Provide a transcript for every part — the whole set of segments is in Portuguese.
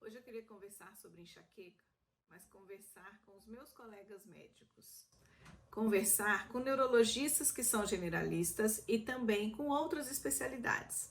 Hoje eu queria conversar sobre enxaqueca, mas conversar com os meus colegas médicos. Conversar com neurologistas que são generalistas e também com outras especialidades.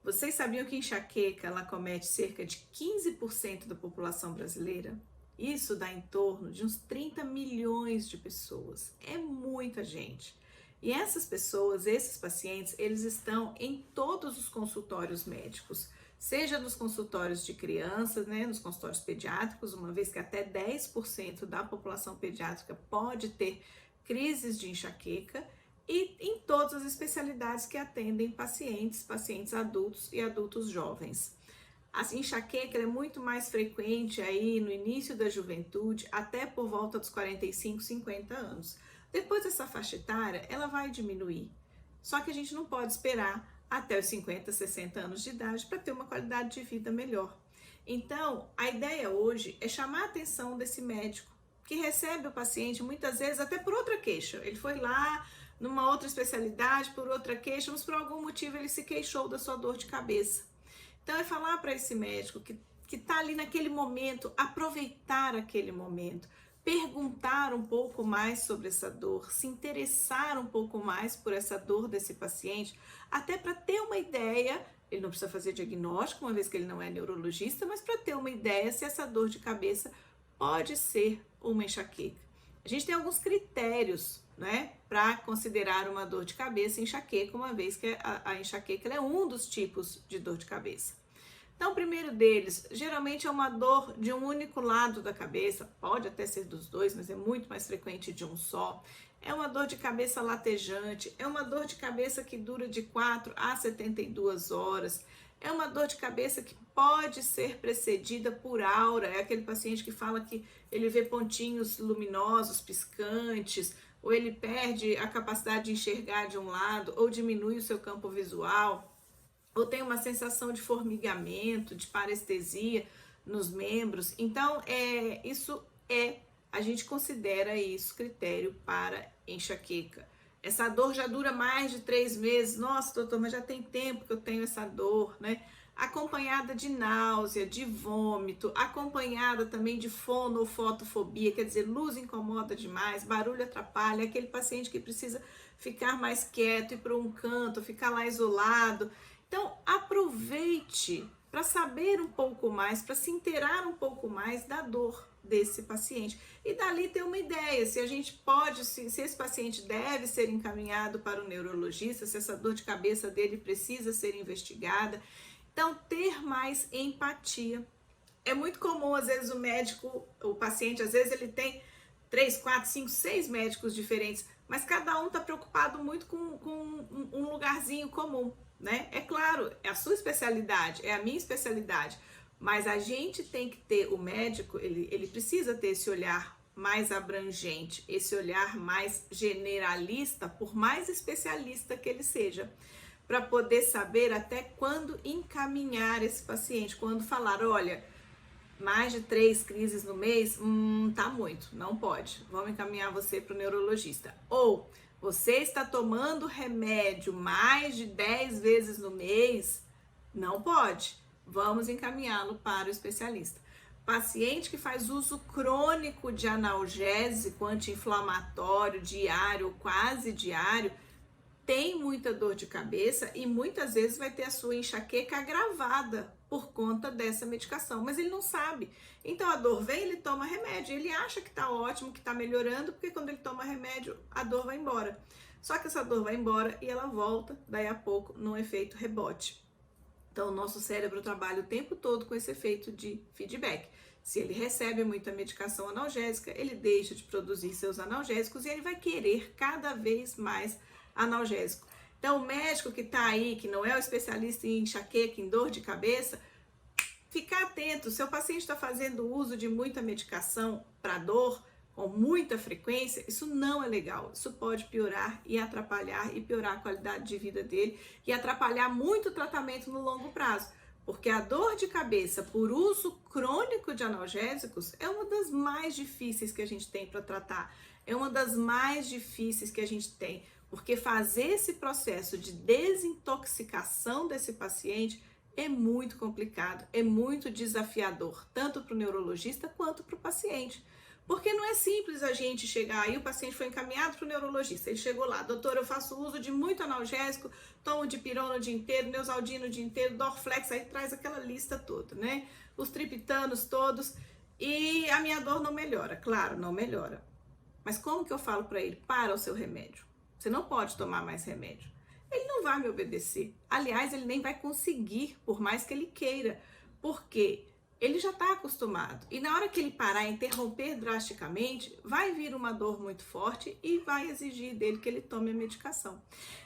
Vocês sabiam que enxaqueca ela comete cerca de 15% da população brasileira? Isso dá em torno de uns 30 milhões de pessoas. É muita gente. E essas pessoas, esses pacientes, eles estão em todos os consultórios médicos, seja nos consultórios de crianças, nos consultórios pediátricos, uma vez que até 10% da população pediátrica pode ter crises de enxaqueca, e em todas as especialidades que atendem pacientes adultos e adultos jovens. A enxaqueca é muito mais frequente aí no início da juventude, até por volta dos 45, 50 anos. Depois dessa faixa etária, ela vai diminuir. Só que a gente não pode esperar até os 50, 60 anos de idade para ter uma qualidade de vida melhor. Então, a ideia hoje é chamar a atenção desse médico que recebe o paciente muitas vezes até por outra queixa. Ele foi lá numa outra especialidade por outra queixa, mas por algum motivo ele se queixou da sua dor de cabeça. Então é falar para esse médico que está ali naquele momento, aproveitar aquele momento, perguntar um pouco mais sobre essa dor, se interessar um pouco mais por essa dor desse paciente, até para ter uma ideia. Ele não precisa fazer diagnóstico, uma vez que ele não é neurologista, mas para ter uma ideia se essa dor de cabeça pode ser uma enxaqueca. A gente tem alguns critérios, para considerar uma dor de cabeça enxaqueca, uma vez que a enxaqueca é um dos tipos de dor de cabeça. Então, o primeiro deles, geralmente é uma dor de um único lado da cabeça, pode até ser dos dois, mas é muito mais frequente de um só. É uma dor de cabeça latejante, é uma dor de cabeça que dura de 4 a 72 horas, é uma dor de cabeça que pode ser precedida por aura, é aquele paciente que fala que ele vê pontinhos luminosos, piscantes, ou ele perde a capacidade de enxergar de um lado, ou diminui o seu campo visual, ou tem uma sensação de formigamento, de parestesia nos membros. Então, a gente considera isso critério para enxaqueca. Essa dor já dura mais de 3 meses. Nossa, doutor, mas já tem tempo que eu tenho essa dor, Acompanhada de náusea, de vômito, acompanhada também de fono ou fotofobia, quer dizer, luz incomoda demais, barulho atrapalha, aquele paciente que precisa ficar mais quieto, ir para um canto, ficar lá isolado. Então, aproveite para saber um pouco mais, para se inteirar um pouco mais da dor desse paciente. E dali ter uma ideia, se a gente pode, se esse paciente deve ser encaminhado para o neurologista, se essa dor de cabeça dele precisa ser investigada. Então, ter mais empatia. É muito comum, às vezes, o paciente, às vezes ele tem 3, 4, 5, 6 médicos diferentes, mas cada um está preocupado muito com um lugarzinho comum, É claro, é a sua especialidade, é a minha especialidade, mas a gente tem que ter, o médico, ele precisa ter esse olhar mais abrangente, esse olhar mais generalista, por mais especialista que ele seja, para poder saber até quando encaminhar esse paciente, quando falar, olha, mais de 3 crises no mês, tá muito, não pode, vamos encaminhar você para o neurologista. Ou, você está tomando remédio mais de 10 vezes no mês, não pode, vamos encaminhá-lo para o especialista. Paciente que faz uso crônico de analgésico, anti-inflamatório, diário, quase diário, tem muita dor de cabeça e muitas vezes vai ter a sua enxaqueca agravada por conta dessa medicação, mas ele não sabe. Então a dor vem, ele toma remédio, ele acha que tá ótimo, que tá melhorando, porque quando ele toma remédio, a dor vai embora. Só que essa dor vai embora e ela volta, daí a pouco, num efeito rebote. Então o nosso cérebro trabalha o tempo todo com esse efeito de feedback. Se ele recebe muita medicação analgésica, ele deixa de produzir seus analgésicos e ele vai querer cada vez mais analgésico. Então, o médico que está aí, que não é o especialista em enxaqueca, em dor de cabeça, ficar atento. Seu paciente está fazendo uso de muita medicação para dor, com muita frequência, isso não é legal. Isso pode piorar e atrapalhar e piorar a qualidade de vida dele e atrapalhar muito o tratamento no longo prazo. Porque a dor de cabeça por uso crônico de analgésicos é uma das mais difíceis que a gente tem para tratar. É uma das mais difíceis que a gente tem. Porque fazer esse processo de desintoxicação desse paciente é muito complicado, é muito desafiador, tanto para o neurologista quanto para o paciente. Porque não é simples a gente chegar, aí o paciente foi encaminhado para o neurologista, ele chegou lá, doutor, eu faço uso de muito analgésico, tomo dipirona o dia inteiro, neosaldina o dia inteiro, Dorflex, aí traz aquela lista toda, né? Os triptanos todos, e a minha dor não melhora, claro, não melhora. Mas como que eu falo para ele, para o seu remédio, você não pode tomar mais remédio. Ele não vai me obedecer, aliás, ele nem vai conseguir, por mais que ele queira, porque ele já está acostumado. E na hora que ele parar e interromper drasticamente, vai vir uma dor muito forte e vai exigir dele que ele tome a medicação.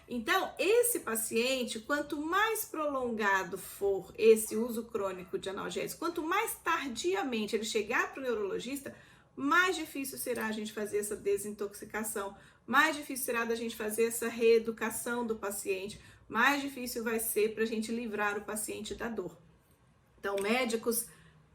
Então, esse paciente, quanto mais prolongado for esse uso crônico de analgésicos, quanto mais tardiamente ele chegar para o neurologista, mais difícil será a gente fazer essa desintoxicação, mais difícil será da gente fazer essa reeducação do paciente, mais difícil vai ser para a gente livrar o paciente da dor. Então, médicos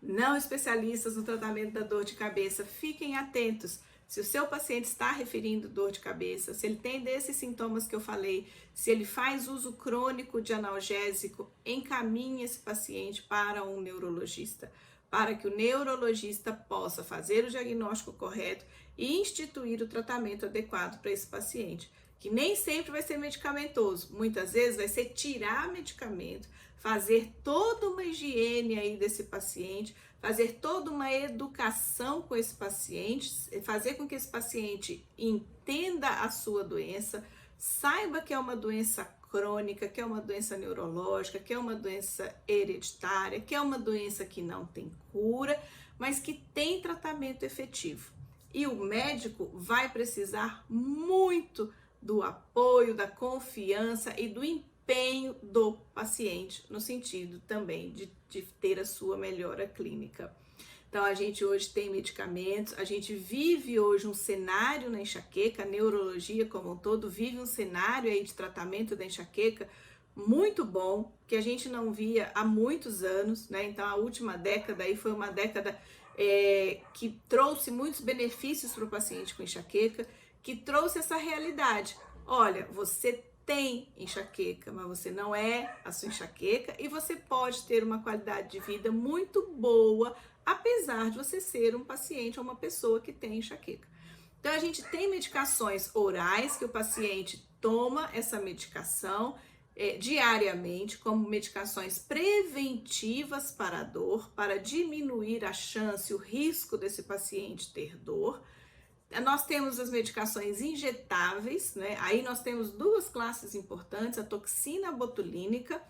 não especialistas no tratamento da dor de cabeça, fiquem atentos. Se o seu paciente está referindo dor de cabeça, se ele tem desses sintomas que eu falei, se ele faz uso crônico de analgésico, encaminhe esse paciente para um neurologista, para que o neurologista possa fazer o diagnóstico correto e instituir o tratamento adequado para esse paciente, que nem sempre vai ser medicamentoso, muitas vezes vai ser tirar medicamento, fazer toda uma higiene aí desse paciente, fazer toda uma educação com esse paciente, fazer com que esse paciente entenda a sua doença, saiba que é uma doença crônica, que é uma doença neurológica, que é uma doença hereditária, que é uma doença que não tem cura, mas que tem tratamento efetivo. E o médico vai precisar muito do apoio, da confiança e do empenho do paciente, no sentido também de ter a sua melhora clínica. Então, a gente hoje tem medicamentos, a gente vive hoje um cenário na enxaqueca, a neurologia como um todo vive um cenário aí de tratamento da enxaqueca muito bom, que a gente não via há muitos anos, né? Então, a última década aí foi uma década que trouxe muitos benefícios para o paciente com enxaqueca, que trouxe essa realidade. Olha, você tem enxaqueca, mas você não é a sua enxaqueca e você pode ter uma qualidade de vida muito boa, apesar de você ser um paciente ou uma pessoa que tem enxaqueca. Então, a gente tem medicações orais que o paciente toma essa medicação diariamente como medicações preventivas para a dor, para diminuir a chance, o risco desse paciente ter dor. Nós temos as medicações injetáveis, né? Aí nós temos duas classes importantes, a toxina botulínica,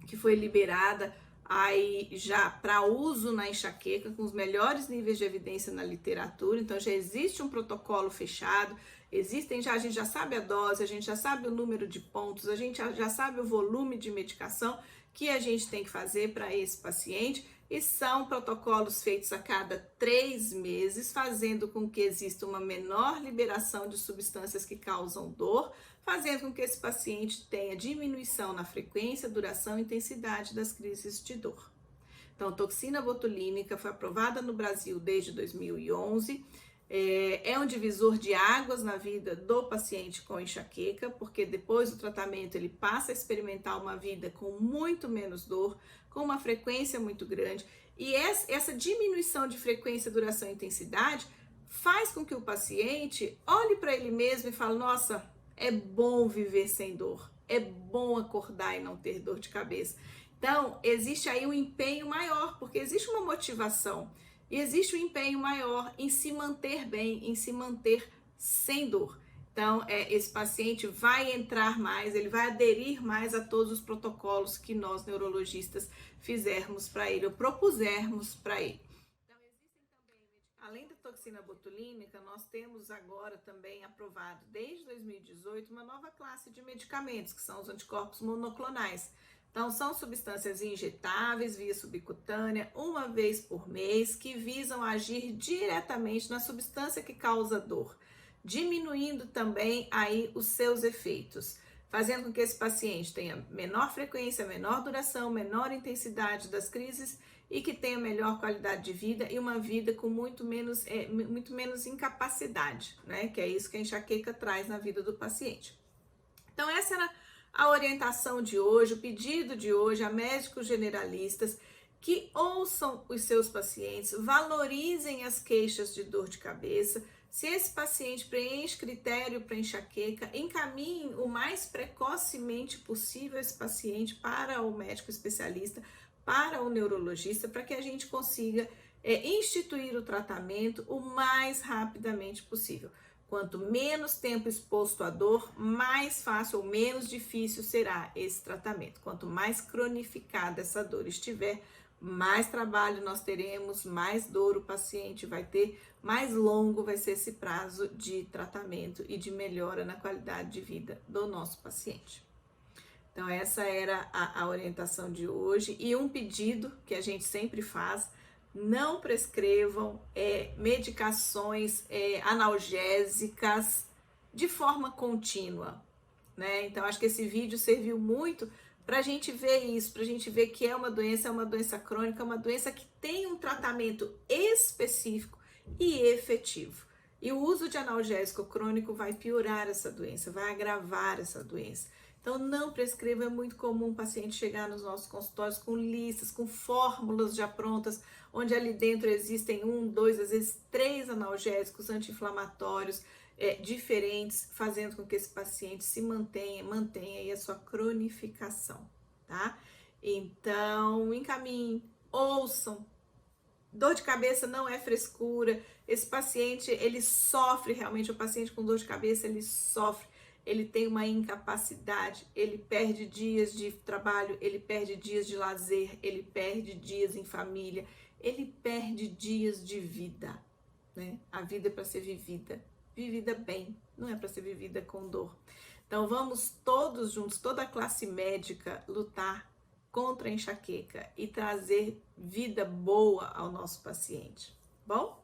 que foi liberada aí já para uso na enxaqueca, com os melhores níveis de evidência na literatura, então já existe um protocolo fechado, a gente já sabe a dose, a gente já sabe o número de pontos, a gente já sabe o volume de medicação que a gente tem que fazer para esse paciente, e são protocolos feitos a cada 3 meses, fazendo com que exista uma menor liberação de substâncias que causam dor, fazendo com que esse paciente tenha diminuição na frequência, duração e intensidade das crises de dor. Então, a toxina botulínica foi aprovada no Brasil desde 2011, é um divisor de águas na vida do paciente com enxaqueca, porque depois do tratamento ele passa a experimentar uma vida com muito menos dor, com uma frequência muito grande, e essa diminuição de frequência, duração e intensidade faz com que o paciente olhe para ele mesmo e fale: nossa, é bom viver sem dor, é bom acordar e não ter dor de cabeça. Então, existe aí um empenho maior, porque existe uma motivação e existe um empenho maior em se manter bem, em se manter sem dor. Então, esse paciente vai entrar mais, ele vai aderir mais a todos os protocolos que nós neurologistas fizermos para ele, ou propusermos para ele. Então, existem também, além da toxina botulínica, nós temos agora também aprovado, desde 2018, uma nova classe de medicamentos, que são os anticorpos monoclonais. Então, são substâncias injetáveis via subcutânea, uma vez por mês, que visam agir diretamente na substância que causa dor, diminuindo também aí os seus efeitos, fazendo com que esse paciente tenha menor frequência, menor duração, menor intensidade das crises e que tenha melhor qualidade de vida e uma vida com muito menos incapacidade, né? Que é isso que a enxaqueca traz na vida do paciente. Então, essa era a orientação de hoje, o pedido de hoje a médicos generalistas que ouçam os seus pacientes, valorizem as queixas de dor de cabeça. Se esse paciente preenche critério para enxaqueca, encaminhem o mais precocemente possível esse paciente para o médico especialista, para o neurologista, para que a gente consiga instituir o tratamento o mais rapidamente possível. Quanto menos tempo exposto à dor, mais fácil ou menos difícil será esse tratamento. Quanto mais cronificada essa dor estiver, mais trabalho nós teremos, mais dor o paciente vai ter, mais longo vai ser esse prazo de tratamento e de melhora na qualidade de vida do nosso paciente. Então essa era a orientação de hoje e um pedido que a gente sempre faz: não prescrevam medicações analgésicas de forma contínua, né? Então acho que esse vídeo serviu muito para a gente ver isso, para a gente ver que é uma doença crônica, uma doença que tem um tratamento específico e efetivo. E o uso de analgésico crônico vai piorar essa doença, vai agravar essa doença. Então não prescreva, é muito comum o paciente chegar nos nossos consultórios com listas, com fórmulas já prontas, onde ali dentro existem 1, 2, às vezes 3 analgésicos anti-inflamatórios, diferentes, fazendo com que esse paciente se mantenha aí a sua cronificação, tá? Então, encaminhem, ouçam. Dor de cabeça não é frescura. Esse paciente, ele sofre realmente, o paciente com dor de cabeça, ele sofre, ele tem uma incapacidade, ele perde dias de trabalho, ele perde dias de lazer, ele perde dias em família, ele perde dias de vida, né? A vida é para ser vivida bem, não é para ser vivida com dor. Então vamos todos juntos, toda a classe médica, lutar contra a enxaqueca e trazer vida boa ao nosso paciente. Bom?